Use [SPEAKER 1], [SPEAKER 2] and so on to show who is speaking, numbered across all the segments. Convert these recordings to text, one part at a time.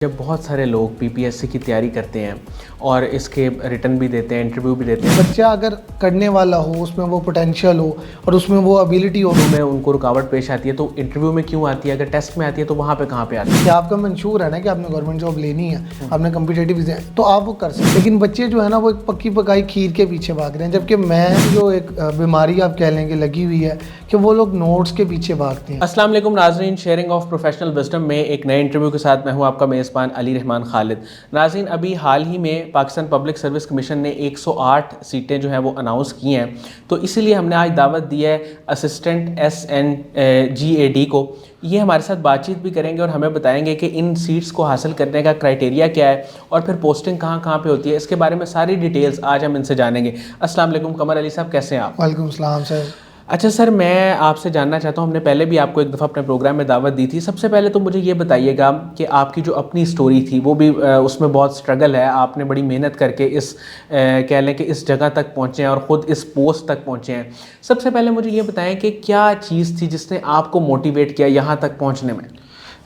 [SPEAKER 1] जब बहुत सारे लोग पीपीएससी की तैयारी करते हैं और इसके रिटर्न भी देते हैं, इंटरव्यू भी देते हैं,
[SPEAKER 2] बच्चा अगर करने वाला हो, उसमें वो पोटेंशियल हो और उसमें वो एबिलिटी हो,
[SPEAKER 1] में उनको रुकावट पेश आती है, तो इंटरव्यू में क्यों आती है? अगर टेस्ट में आती है तो वहाँ पे कहाँ पे आती है?
[SPEAKER 2] कि आपका मंशूर है ना कि आपने गवर्नमेंट जॉब लेनी है, आपने कम्पिटेटिव तो आप वो कर सकते हैं। लेकिन बच्चे जो है ना वो एक पक्की पकाई खीर के पीछे भाग रहे हैं, जबकि मैं जो एक बीमारी आप कह लेंगे लगी हुई है कि वो लोग नोट्स के पीछे भागते हैं।
[SPEAKER 1] अस्सलाम वालेकुम नाज़रीन, शेयरिंग ऑफ प्रोफेशनल विजडम में एक नए इंटरव्यू के साथ मैं हूं आपका मेज़बान अली रहमान खालिद। नाज़रीन, अभी हाल ही में पाकिस्तान पब्लिक सर्विस कमीशन ने 108 सीटें जो हैं वो अनाउंस की हैं, तो इसीलिए हमने आज दावत दी है असिस्टेंट SNGAD को। ये हमारे साथ बातचीत भी करेंगे और हमें बताएंगे कि इन सीट्स को हासिल करने का क्राइटेरिया क्या है और फिर पोस्टिंग कहाँ कहाँ पे होती है। इसके बारे में सारी डिटेल्स आज हम इनसे जानेंगे। अस्सलाम वालेकुम कमर अली साहब, कैसे हैं आप?
[SPEAKER 2] वालेकुम सलाम सर।
[SPEAKER 1] अच्छा सर, मैं आपसे जानना चाहता हूँ, हमने पहले भी आपको एक दफ़ा अपने प्रोग्राम में दावत दी थी। सबसे पहले तो मुझे ये बताइएगा कि आपकी जो अपनी स्टोरी थी वो भी उसमें बहुत स्ट्रगल है। आपने बड़ी मेहनत करके इस कह लें कि इस जगह तक पहुँचे हैं और ख़ुद इस पोस्ट तक पहुँचे हैं। सबसे पहले मुझे ये बताएं कि क्या चीज़ थी जिसने आपको मोटिवेट किया यहाँ तक पहुँचने में?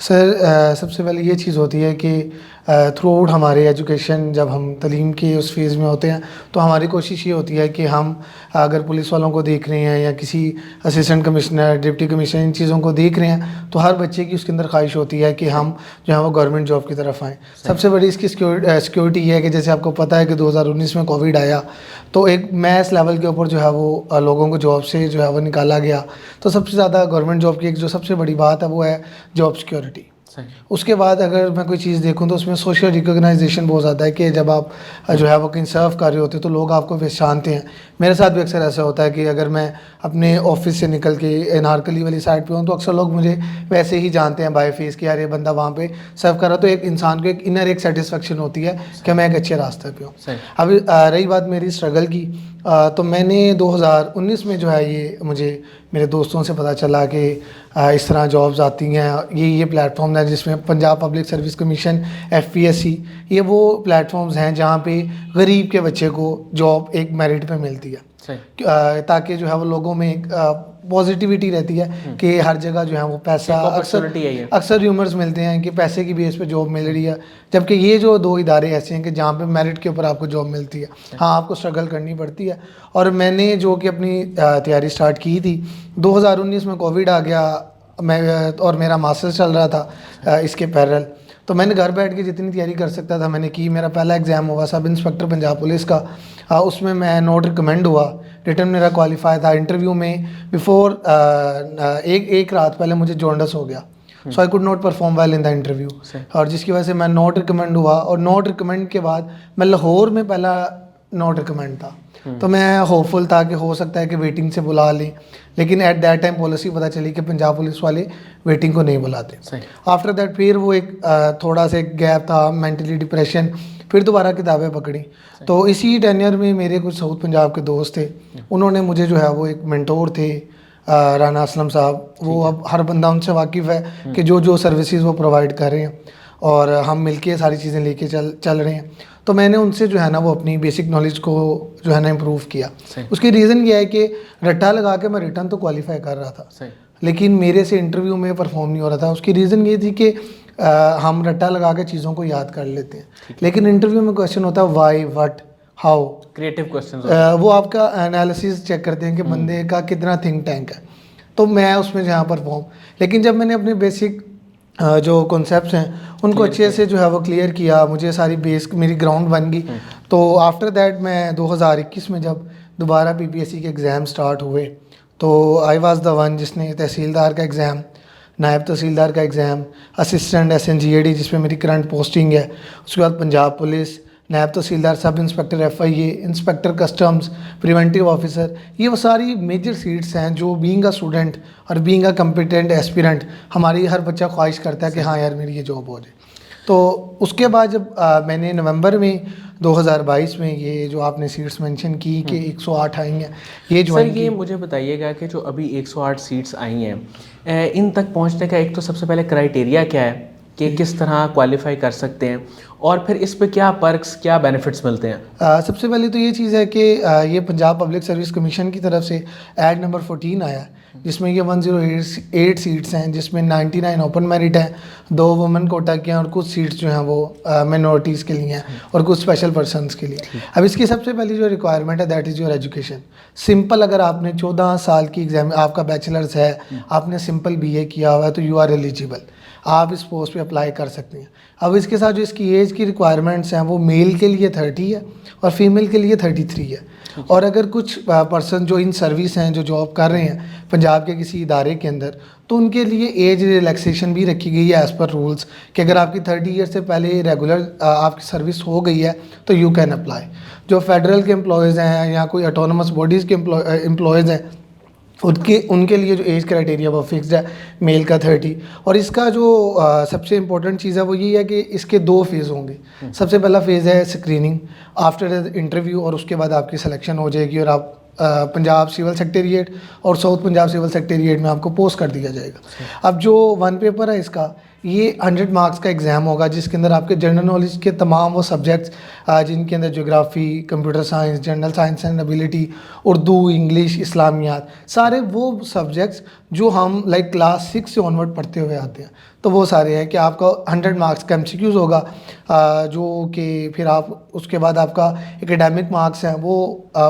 [SPEAKER 2] सर सबसे पहले ये चीज़ होती है कि थ्रू आउट हमारे एजुकेशन, जब हम तलीम के उस फेज़ में होते हैं तो हमारी कोशिश ये होती है कि हम अगर पुलिस वालों को देख रहे हैं या किसी असिस्टेंट कमिश्नर, डिप्टी कमिश्नर, इन चीज़ों को देख रहे हैं तो हर बच्चे की उसके अंदर ख्वाहिश होती है कि हम जो है वो गवर्नमेंट जॉब की तरफ आएँ। सबसे बड़ी इसकी सिक्योरिटी ये है कि जैसे आपको पता है कि 2019 में कोविड आया तो एक मैस लेवल के ऊपर जो है वो लोगों को जॉब से जो है वो निकाला गया। तो सबसे ज़्यादा गवर्नमेंट जॉब की एक जो सबसे बड़ी बात है वो है जॉब सिक्योरिटी। उसके बाद अगर मैं कोई चीज़ देखूं तो उसमें सोशल रिकॉग्नाइजेशन बहुत ज़्यादा है कि जब आप जो है वो कहीं सर्व कर रहे होते तो लोग आपको पहचानते हैं। मेरे साथ भी अक्सर ऐसा होता है कि अगर मैं अपने ऑफिस से निकल के नारकली वाली साइड पे हूँ तो अक्सर लोग मुझे वैसे ही जानते हैं बाय फेस कि यार ये बंदा वहाँ पे सर्व कर रहा, तो एक इंसान को एक इनर एक सेटिस्फेक्शन होती है कि मैं एक अच्छे रास्ते पे हूँ। अभी रही बात मेरी स्ट्रगल की, तो मैंने 2019 में जो है ये मुझे मेरे दोस्तों से पता चला कि इस तरह जॉब्स आती हैं। ये प्लेटफॉर्म है जिसमें Punjab public service commission, FPSC, ये वो प्लेटफॉर्म्स हैं जहाँ पे गरीब के बच्चे को जॉब एक मेरिट पे मिलती है, ताकि जो है वो लोगों में एक पॉजिटिविटी रहती है कि हर जगह जो है वो पैसा, अक्सर र्यूमर्स मिलते हैं कि पैसे की बेस पे जॉब मिल रही है, जबकि ये जो दो इदारे ऐसे हैं कि जहाँ पे मेरिट के ऊपर आपको जॉब मिलती है। हाँ, आपको स्ट्रगल करनी पड़ती है। और मैंने जो कि अपनी तैयारी स्टार्ट की थी, 2019 में कोविड आ गया, मैं और मेरा मास्टर्स चल रहा था इसके पैरेलल, तो मैंने घर बैठ के जितनी तैयारी कर सकता था मैंने की। मेरा पहला एग्ज़ाम हुआ सब इंस्पेक्टर पंजाब पुलिस का, उसमें मैं नॉट रिकमेंड हुआ, रिटर्न मेरा क्वालिफाई था। इंटरव्यू में बिफोर एक रात पहले मुझे जॉन्डस हो गया, so I could not perform well in the interview, और जिसकी वजह से मैं नॉट रिकमेंड हुआ। और नॉट रिकमेंड के बाद मैं लाहौर में पहला नॉट रिकमेंड था, तो मैं होपफुल था कि हो सकता है कि वेटिंग से बुला लें, लेकिन एट दैट टाइम पॉलिसी पता चली कि पंजाब पुलिस वाले वेटिंग को नहीं बुलाते। आफ्टर दैट फिर वो एक थोड़ा सा एक गैप था, मेंटली डिप्रेशन, फिर दोबारा किताबें पकड़ी। तो इसी टेन्योर में मेरे कुछ साउथ पंजाब के दोस्त थे, उन्होंने मुझे जो है वो एक मेंटोर थे राना असलम साहब, वो अब हर बंदा उनसे वाकिफ़ है कि जो सर्विसेज वो प्रोवाइड कर रहे हैं और हम मिलके सारी चीज़ें लेके चल रहे हैं। तो मैंने उनसे जो है ना वो अपनी बेसिक नॉलेज को जो है ना इम्प्रूव किया। उसकी रीज़न ये है कि रट्टा लगा के मैं रिटर्न तो क्वालिफाई कर रहा था, लेकिन मेरे से इंटरव्यू में परफॉर्म नहीं हो रहा था। उसकी रीज़न ये थी कि हम रट्टा लगा के चीज़ों को याद कर लेते हैं, लेकिन इंटरव्यू में क्वेश्चन होता है why, what, how, creative question. वो आपका एनालिसिस चेक करते हैं कि बंदे का कितना थिंक टैंक है, तो मैं उसमें जहाँ परफॉर्म। लेकिन जब मैंने अपने बेसिक जो कॉन्सेप्ट्स हैं उनको अच्छे से जो है वो क्लियर किया, मुझे सारी बेस मेरी ग्राउंड बन गई। तो आफ्टर दैट मैं 2021 में जब दोबारा PPSC के एग्ज़ाम स्टार्ट हुए तो आई वाज द वन जिसने तहसीलदार का एग्ज़ाम, नायब तहसीलदार का एग्ज़ाम, असिस्टेंट SNGAD जिसमें मेरी करंट पोस्टिंग है, उसके बाद पंजाब पुलिस, नायब तहसीलदार, sub inspector FIA, inspector customs, preventive officer, ये वो सारी मेजर सीट्स हैं जो बीइंग अ स्टूडेंट और बीइंग अ कम्पिटेंट एस्पिरेंट हमारी हर बच्चा ख्वाहिश करता है कि हाँ यार मेरी ये जॉब हो जाए। तो उसके बाद जब मैंने नवंबर में 2022 में ये जो आपने सीट्स मेंशन की कि 108 आई हैं, ये जो
[SPEAKER 1] सर ये मुझे बताइएगा कि जो अभी 108 सीट्स आई हैं, इन तक पहुंचने का एक तो सबसे पहले क्राइटेरिया क्या है कि किस तरह क्वालिफाई कर सकते हैं, और फिर इस पे क्या पर्क्स, क्या बेनिफिट्स मिलते हैं?
[SPEAKER 2] सबसे पहले तो ये चीज़ है कि ये पंजाब पब्लिक सर्विस कमीशन की तरफ से ऐड नंबर 14 आया जिसमें ये 108 सीट्स हैं, जिसमें 99 ओपन मेरिट हैं, 2 वुमेन कोटा के हैं और कुछ सीट्स जो हैं वो मिनॉरिटीज़ के लिए हैं और कुछ स्पेशल पर्सनस के लिए। अब इसकी सबसे पहली जो रिक्वायरमेंट है that is your education. Simple, अगर आपने 14 साल की एग्जाम, आपका बैचलर्स है, आपने सिंपल BA किया हुआ है तो यू आर एलिजिबल, आप इस पोस्ट पे अप्लाई कर सकते हैं। अब इसके साथ जो इसकी एज की रिक्वायरमेंट्स हैं वो मेल के लिए 30 है और फीमेल के लिए 33 है। और अगर कुछ पर्सन जो इन सर्विस हैं, जो जॉब कर रहे हैं पंजाब के किसी इदारे के अंदर, तो उनके लिए एज रिलैक्सेशन भी रखी गई है एज़ पर रूल्स कि अगर आपकी 30 ईयर से पहले रेगुलर आपकी सर्विस हो गई है तो यू कैन अप्लाई। जो फेडरल के एम्प्लॉयज़ हैं या कोई ऑटोनमस बॉडीज़ के एम्प्लॉयज़ हैं उनके लिए जो एज क्राइटेरिया वो फिक्स्ड है, मेल का 30। और इसका जो सबसे इम्पोर्टेंट चीज़ है वो ये है कि इसके 2 फेज़ होंगे। सबसे पहला फेज़ है स्क्रीनिंग आफ्टर इंटरव्यू, और उसके बाद आपकी सिलेक्शन हो जाएगी और आप पंजाब सिविल सेक्रेटेरिएट और साउथ पंजाब सिविल सेक्रेटेरिएट में आपको पोस्ट कर दिया जाएगा। अब जो 1 पेपर है इसका, ये 100 मार्क्स का एग्ज़ाम होगा जिसके अंदर आपके जनरल नॉलेज के तमाम वो सब्जेक्ट्स जिनके अंदर geography, computer science, general science and ability, Urdu, English, Islamiat, सारे वो सब्जेक्ट्स जो हम लाइक क्लास 6 से ऑनवर्ड पढ़ते हुए आते हैं, तो वो सारे हैं कि आपका 100 मार्क्स का MCQs होगा, जो कि फिर आप उसके बाद आपका एकेडमिक मार्क्स हैं वो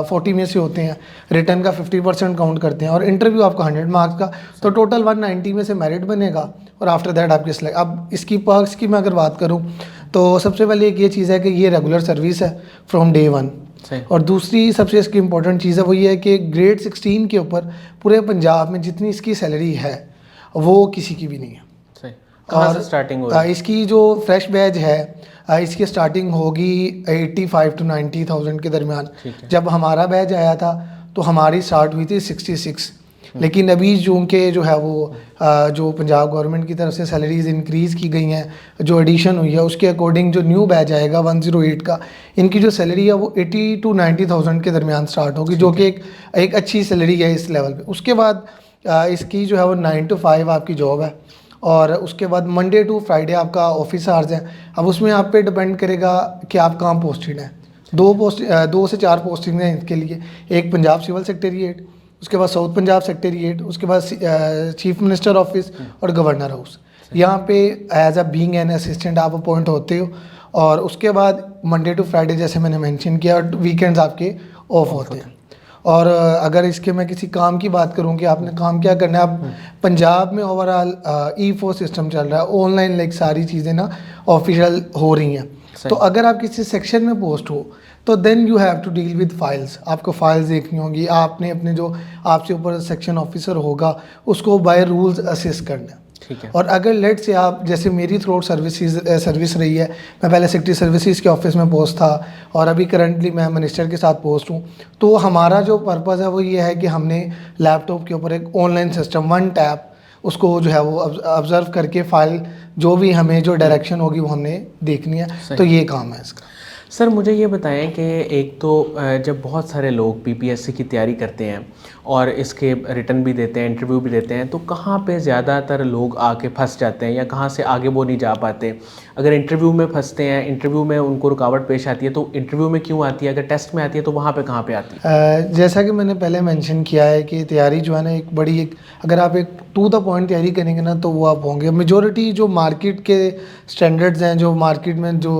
[SPEAKER 2] 40 में से होते हैं, रिटर्न का 50% काउंट करते हैं और इंटरव्यू आपका 100 मार्क्स का, तो टोटल 190 में से मेरिट बनेगा और आफ्टर दैट आपकी सिलेक्ट। अब इसकी पर्क्स की मैं अगर बात करूं तो सबसे पहले एक ये चीज़ है कि ये रेगुलर सर्विस है फ्रॉम डे 1, और दूसरी सबसे इसकी इंपॉर्टेंट चीज़ है वो ये है कि ग्रेड 16 के ऊपर पूरे पंजाब में जितनी इसकी सैलरी है वो किसी की भी नहीं है।
[SPEAKER 1] और स्टार्टिंग
[SPEAKER 2] इसकी जो फ्रेश बैच है इसकी स्टार्टिंग होगी 85 to 90,000 के दरमियान। जब हमारा बैच आया था तो हमारी स्टार्ट हुई थी 66, लेकिन अभी चूँकि जो है वो जो पंजाब गवर्नमेंट की तरफ से सैलरीज इंक्रीज़ की गई हैं, जो एडिशन हुई है उसके अकॉर्डिंग जो न्यू बैच आएगा 108 का, इनकी जो सैलरी है वो 80 to 90,000 के दरमियान स्टार्ट होगी, जो कि एक अच्छी सैलरी है इस लेवल पे। उसके बाद इसकी जो है वो 9 to 5 आपकी जॉब है और उसके बाद मंडे टू फ्राइडे आपका ऑफिस आवर्स हैं। अब उसमें आप पे डिपेंड करेगा कि आप कहाँ पोस्टेड हैं। 2 से 4 पोस्टिंग हैं इसके लिए, एक पंजाब सिविल सेक्रेटेरिएट, उसके बाद साउथ पंजाब सेक्रेटेरिएट, उसके बाद चीफ मिनिस्टर ऑफिस और गवर्नर हाउस। यहाँ पे as a being an assistant आप अपॉइंट होते हो और उसके बाद मंडे टू फ्राइडे जैसे मैंने मेंशन किया, और वीकेंड्स आपके ऑफ होते हैं। और अगर इसके मैं किसी काम की बात करूं कि आपने काम क्या करना है, अब पंजाब में ओवरऑल E4 सिस्टम चल रहा है, ऑनलाइन लाइक सारी चीज़ें ना ऑफिशियल हो रही हैं। तो अगर आप किसी सेक्शन में पोस्ट हो तो then you have to deal with files, आपको फाइल्स देखनी होगी, आपने अपने जो आपसे ऊपर सेक्शन ऑफिसर होगा उसको बाय रूल्स असिस्ट करना है।
[SPEAKER 1] ठीक है।
[SPEAKER 2] और अगर लेट से आप, जैसे मेरी थ्रू आउट सर्विस रही है, मैं पहले सेक्रेटरी सर्विसेज के ऑफिस में पोस्ट था और अभी करंटली मैं मिनिस्टर के साथ पोस्ट हूँ, तो हमारा जो पर्पज़ है वो ये है कि हमने लैपटॉप के ऊपर एक ऑनलाइन सिस्टम, 1 टैप, उसको जो है वो ऑब्जर्व करके फाइल जो भी हमें जो डायरेक्शन होगी वो हमने देखनी है, तो ये काम है इसका।
[SPEAKER 1] सर मुझे ये बताएं कि एक तो जब बहुत सारे लोग PPSC की तैयारी करते हैं और इसके रिटर्न भी देते हैं, इंटरव्यू भी देते हैं, तो कहाँ पे ज़्यादातर लोग आके फंस जाते हैं या कहाँ से आगे वो नहीं जा पाते? अगर इंटरव्यू में फंसते हैं, इंटरव्यू में उनको रुकावट पेश आती है, तो इंटरव्यू में क्यों आती है? अगर टेस्ट में आती है तो वहाँ पे कहाँ पे आती है?
[SPEAKER 2] जैसा कि मैंने पहले मेंशन किया है कि तैयारी जो है ना एक बड़ी, एक अगर आप एक टू द पॉइंट तैयारी करेंगे ना तो वो आप होंगे। मेजॉरिटी जो मार्केट के स्टैंडर्ड्स हैं, जो मार्केट में जो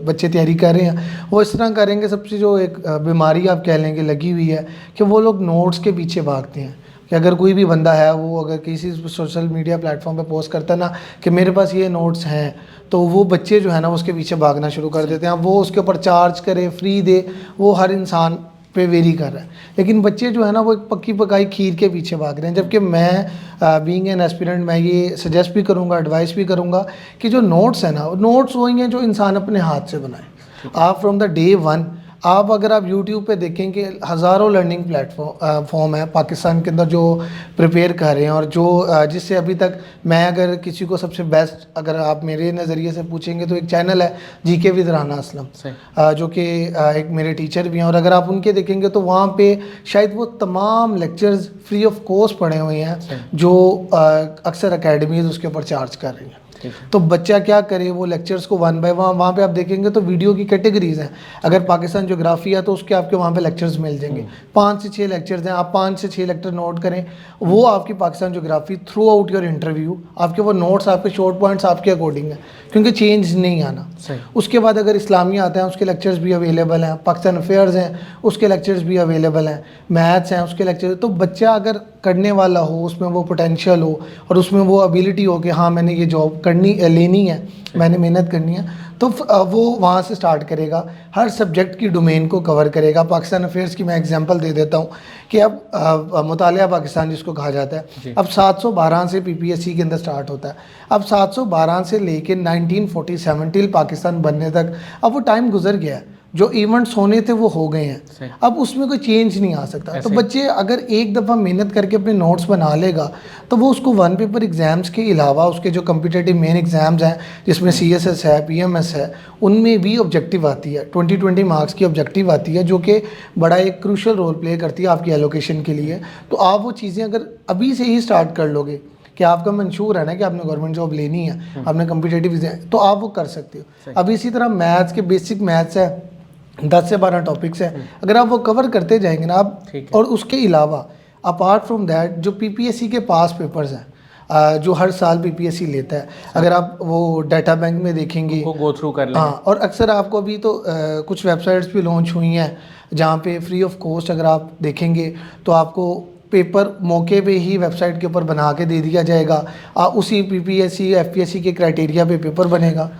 [SPEAKER 2] बच्चे तैयारी कर रहे हैं वो इस तरह करेंगे। सबसे जो एक बीमारी आप कह लेंगे लगी हुई है कि वो लोग नोट्स के पीछे भागते हैं कि अगर कोई भी बंदा है वो अगर किसी सोशल मीडिया प्लेटफॉर्म पे पोस्ट करता है ना कि मेरे पास ये नोट्स हैं, तो वो बच्चे जो है ना उसके पीछे भागना शुरू कर देते हैं। वो उसके ऊपर चार्ज करे, फ्री दे, वो हर इंसान पे वेरी कर रहा है, लेकिन बच्चे जो है ना वो एक पक्की पकाई खीर के पीछे भाग रहे हैं। जबकि मैं बीइंग एन एस्पिरेंट मैं ये सजेस्ट भी करूँगा, एडवाइस भी करूँगा कि जो नोट्स है ना, नोट्स वही हैं जो इंसान अपने हाथ से बनाए। आप फ्रॉम द डे 1 आप अगर आप YouTube पे देखेंगे हज़ारों लर्निंग प्लेटफॉर्म है पाकिस्तान के अंदर जो प्रिपेयर कर रहे हैं, और जो जिससे अभी तक मैं अगर किसी को सबसे बेस्ट अगर आप मेरे नज़रिए से पूछेंगे तो एक चैनल है GK विद राना असलम, जो कि एक मेरे टीचर भी हैं, और अगर आप उनके देखेंगे तो वहाँ पे शायद वो तमाम लेक्चर्स फ्री ऑफ कॉस्ट पढ़े हुए हैं जो अक्सर अकेडमीज़ उसके ऊपर चार्ज कर रही हैं। तो बच्चा क्या करे, वो लेक्चर्स को वन बाय वहाँ पे आप देखेंगे तो वीडियो की कैटेगरीज हैं। अगर पाकिस्तान ज्योग्राफी है तो उसके आपके वहाँ पे लेक्चर्स मिल जाएंगे, 5 से 6 लेक्चर्स हैं, आप 5 से 6 लेक्चर नोट करें, वो आपकी Pakistan geography through out your interview, आपके वो नोट्स, आपके शॉर्ट पॉइंट्स आपके अकॉर्डिंग है, क्योंकि चेंज नहीं आना। उसके बाद अगर इस्लामी आता है उसके लेक्चर्स भी अवेलेबल हैं, पाकिस्तान अफेयर्स हैं उसके लेक्चर्स भी अवेलेबल हैं, मैथ्स हैं उसके लेक्चर्स। तो बच्चा अगर करने वाला हो, उसमें वो पोटेंशियल हो और उसमें वो एबिलिटी हो कि हाँ मैंने ये जॉब लेनी है, मैंने मेहनत करनी है, तो वो वहाँ से स्टार्ट करेगा, हर सब्जेक्ट की डोमेन को कवर करेगा। पाकिस्तान अफेयर्स की मैं एग्जांपल दे देता हूँ कि अब मुतालिया पाकिस्तान जिसको कहा जाता है, अब 712 से पीपीएससी के अंदर स्टार्ट होता है। अब 712 से लेके 1947 टिल पाकिस्तान बनने तक अब वो टाइम गुजर गया है, जो इवेंट्स होने थे वो हो गए हैं, अब उसमें कोई चेंज नहीं आ सकता। तो बच्चे अगर एक दफ़ा मेहनत करके अपने नोट्स बना लेगा तो वो उसको वन पेपर एग्ज़ाम्स के अलावा उसके जो कम्पिटिटिव मेन एग्ज़ाम्स हैं जिसमें CSS है, PMS है, उनमें भी ऑब्जेक्टिव आती है, 20 मार्क्स की ऑब्जेक्टिव आती है, जो कि बड़ा एक क्रूशल रोल प्ले करती है आपकी एलोकेशन के लिए। तो आप वो चीज़ें अगर अभी से ही स्टार्ट कर लोगे कि आपका मंशूर है ना कि आपने गवर्नमेंट जॉब लेनी है, आपने कम्पिटिटिव, तो आप वो कर सकते हो। अब इसी तरह मैथ्स के बेसिक मैथ्स है, 10 से 12 टॉपिक्स हैं, अगर आप वो कवर करते जाएंगे ना आप, और उसके अलावा अपार्ट फ्रॉम दैट जो पीपीएससी के पास पेपर्स हैं जो हर साल पीपीएससी लेता है, अगर आप वो डाटा बैंक में देखेंगे वो
[SPEAKER 1] गो थ्रू कर लें।
[SPEAKER 2] हाँ, और अक्सर आपको अभी तो कुछ वेबसाइट्स भी लॉन्च हुई हैं जहाँ पे फ्री ऑफ कॉस्ट अगर आप देखेंगे तो आपको पेपर मौके पे ही वेबसाइट के ऊपर बना के दे दिया जाएगा, उसी पीपीएससी एफपीएससी के क्राइटेरिया पे पेपर बनेगा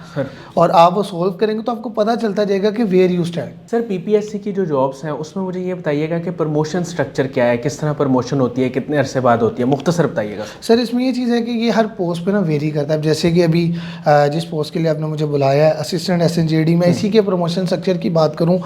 [SPEAKER 2] और आप वो सोल्व करेंगे तो आपको पता चलता जाएगा कि where you stand.
[SPEAKER 1] Sir PPSC की जो जॉब्स हैं उसमें मुझे ये बताइएगा कि प्रमोशन स्ट्रक्चर क्या है, किस तरह प्रमोशन होती है, कितने अरसे बाद होती है, मुख्तसर बताइएगा।
[SPEAKER 2] सर इसमें ये चीज़ है कि ये हर पोस्ट पे ना वेरी करता है। जैसे कि अभी जिस पोस्ट के लिए आपने मुझे बुलाया है असिस्टेंट SNJD में, इसी के प्रमोशन स्ट्रक्चर की बात करूँ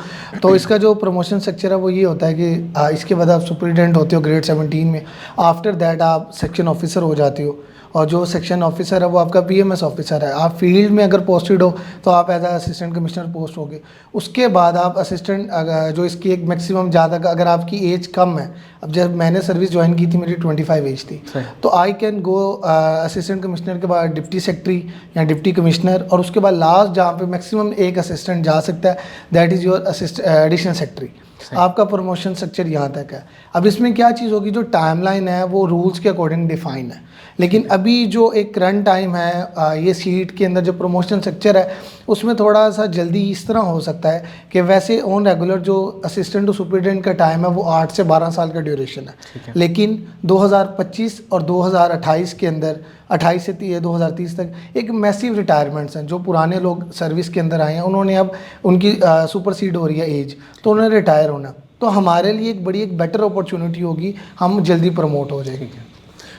[SPEAKER 2] तो इसका जो प्रमोशन स्ट्रक्चर है वो ये होता है कि इसके बाद आप सुपरिटेंडेंट होते हो ग्रेड 17 में, आफ्टर दैट आप सेक्शन ऑफिसर हो जाते हो, और जो सेक्शन ऑफिसर है वो आपका PMS ऑफिसर है। आप फील्ड में अगर पोस्टेड हो तो आप एज असिस्टेंट कमिश्नर पोस्ट होगे। उसके बाद आप असिस्टेंट, जो इसकी एक मैक्सिमम ज़्यादा अगर आपकी एज कम है, अब जब मैंने सर्विस ज्वाइन की थी मेरी 25 एज थी, तो I can go assistant commissioner के बाद डिप्टी सेक्रेटरी या डिप्टी कमिश्नर, और उसके बाद लास्ट जहाँ पे मैक्सिमम एक असिस्टेंट जा सकता है that is your additional secretary. आपका प्रमोशन स्ट्रक्चर यहाँ तक है। अब इसमें क्या चीज़ होगी, जो टाइमलाइन है वो रूल्स के अकॉर्डिंग डिफाइन है, लेकिन अभी जो एक करंट टाइम है ये सीट के अंदर जो प्रमोशन स्ट्रक्चर है उसमें थोड़ा सा जल्दी इस तरह हो सकता है कि वैसे ऑन रेगुलर जो असिस्टेंट टू सुपरिटेंडेंट का टाइम है वो 8 से 12 साल का ड्यूरेशन है, लेकिन 2025 और 2028 के अंदर 28 से 2030 तक एक मैसिव रिटायरमेंट्स हैं। जो पुराने लोग सर्विस के अंदर आए हैं उन्होंने अब उनकी सुपरसीड हो रही है एज, तो उन्होंने रिटायर होना, तो हमारे लिए एक बेटर अपॉर्चुनिटी होगी, हम जल्दी प्रमोट हो जाएंगे।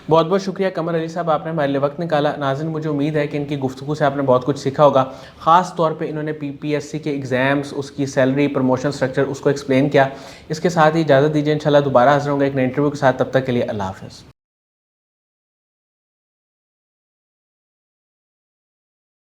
[SPEAKER 1] बहुत बहुत शुक्रिया कमर अली साहब, आपने हमारे लिए वक्त निकाला। नाज़रीन मुझे उम्मीद है कि इनकी गुफ्तगू से आपने बहुत कुछ सीखा होगा। ख़ास तौर पे इन्होंने पीपीएससी के एग्ज़ाम्स, उसकी सैलरी, प्रमोशन स्ट्रक्चर उसको एक्सप्लेन किया। इसके साथ ही इजाज़त दीजिए, इंशाल्लाह दोबारा हाज़िर होंगे एक नए इंटरव्यू के साथ। तब तक के लिए अल्लाह हाफ़िज़।